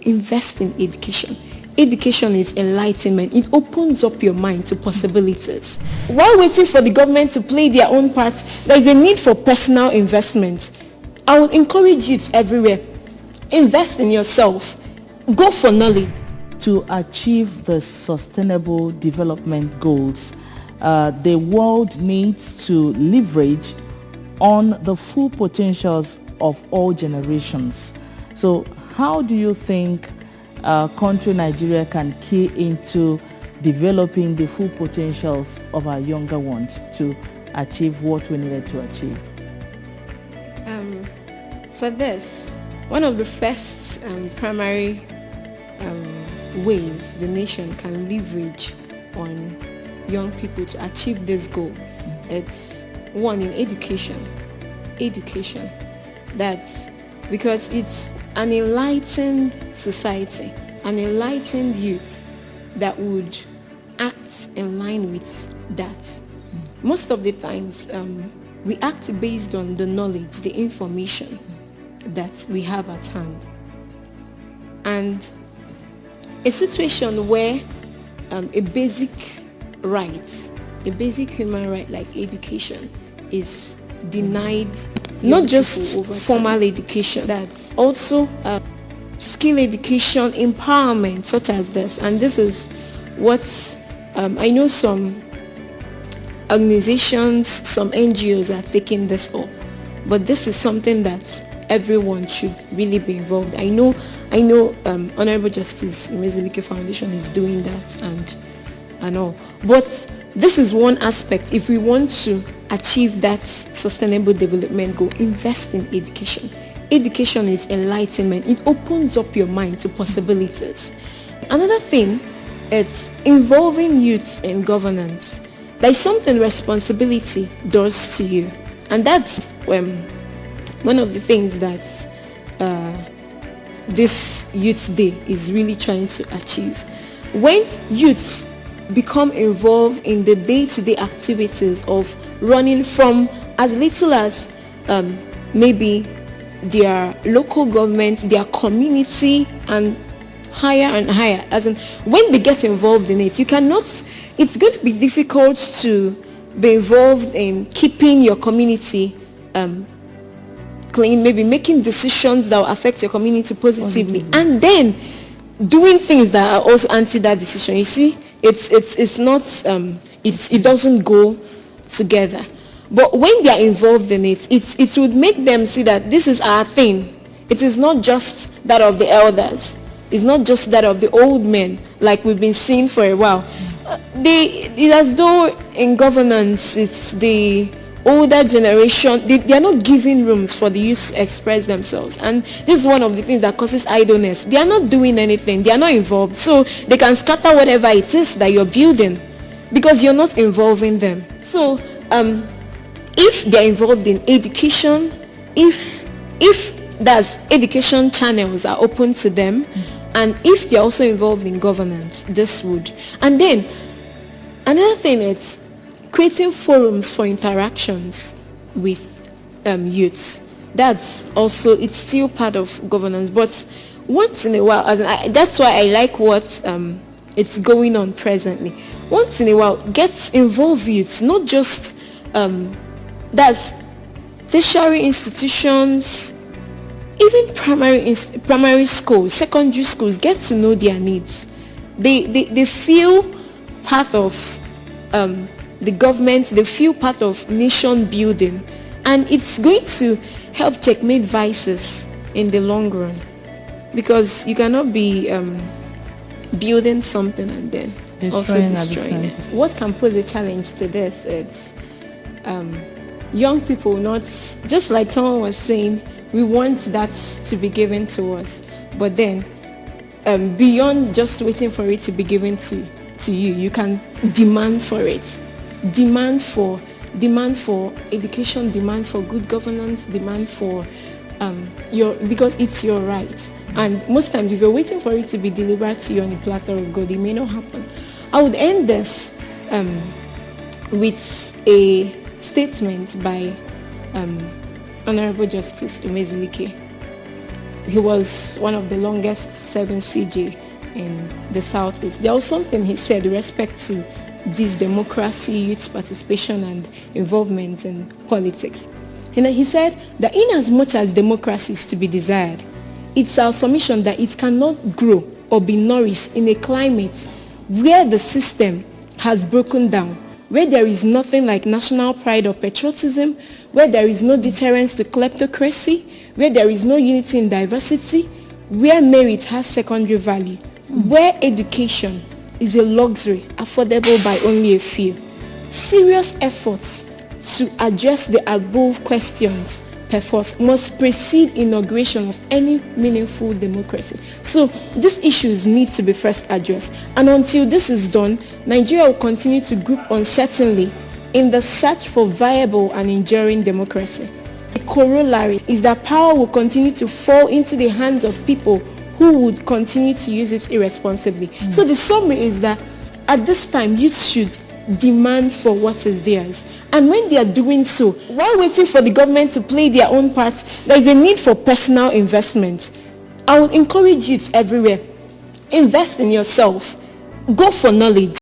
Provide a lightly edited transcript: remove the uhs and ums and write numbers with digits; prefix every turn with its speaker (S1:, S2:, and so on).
S1: Invest in education. Education is enlightenment. It opens up your mind to possibilities. While waiting for the government to play their own part, there is a need for personal investment. I would encourage youth everywhere. Invest in yourself. Go for knowledge.
S2: To achieve the sustainable development goals, the world needs to leverage on the full potentials of all generations. So how do you think country Nigeria can key into developing the full potentials of our younger ones to achieve what we needed to achieve?
S1: For this, one of the first primary ways the nation can leverage on young people to achieve this goal, it's one, in education. That's because it's an enlightened society, an enlightened youth that would act in line with that. Most of the times, we act based on the knowledge, the information that we have at hand. And a situation where a basic right, a basic human right like education is denied, not just formal education, that's also skill education, empowerment such as this. And this is what I know some organizations, some NGOs are taking this up, but this is something that everyone should really be involved. I know Honorable Justice Imezilike Foundation is doing that and all, but this is one aspect. If we want to achieve that sustainable development goal, invest in education. Education is enlightenment. It opens up your mind to possibilities. Another thing, it's involving youth in governance. There's something responsibility does to you, and that's one of the things that this Youth Day is really trying to achieve. When youths become involved in the day-to-day activities of running from as little as maybe their local government, their community, and higher, as in when they get involved in it, it's going to be difficult to be involved in keeping your community clean, maybe making decisions that will affect your community positively, and then doing things that are also anti that decision. You see, it's not it doesn't go together. But when they are involved in it, it would make them see that this is our thing. It is not just that of the elders. It's not just that of the old men, like we've been seeing for a while. It's as though in governance, it's the older generation. They are not giving rooms for the youth to express themselves. And this is one of the things that causes idleness. They are not doing anything. They are not involved. So they can scatter whatever it is that you're building because you're not involving them. So if they're involved in education, if there's education channels are open to them, and if they're also involved in governance, this would. And then another thing is creating forums for interactions with youths. That's also, it's still part of governance, but once in a while, that's why I like what it's going on presently. Once in a while, get involved youths, not just that's tertiary institutions, even primary schools, secondary schools. Get to know their needs. They feel part of the government. They feel part of nation building, and it's going to help checkmate vices in the long run, because you cannot be building something and then also destroying it. What can pose a challenge to this is young people, not just like someone was saying, we want that to be given to us, but then beyond just waiting for it to be given to you, you can demand for it. Demand for education, demand for good governance, demand for because it's your right. And most times, if you're waiting for it to be delivered to you on a platter of gold, it may not happen. I would end this with a statement by Honorable Justice Imezilike. he was one of the longest serving CJ in the Southeast. There was something he said with respect to this democracy, youth participation and involvement in politics. And he said that in as much as democracy is to be desired, it's our submission that it cannot grow or be nourished in a climate where the system has broken down, where there is nothing like national pride or patriotism, where there is no deterrence to kleptocracy, where there is no unity in diversity, where merit has secondary value, where education is a luxury affordable by only a few. Serious efforts to address the above questions perforce must precede inauguration of any meaningful democracy. So these issues need to be first addressed. And until this is done, Nigeria will continue to group uncertainly in the search for viable and enduring democracy. The corollary is that power will continue to fall into the hands of people who would continue to use it irresponsibly. So the summary is that at this time, youth should demand for what is theirs. And when they are doing so, while waiting for the government to play their own part, there is a need for personal investment. I would encourage youth everywhere, invest in yourself, go for knowledge.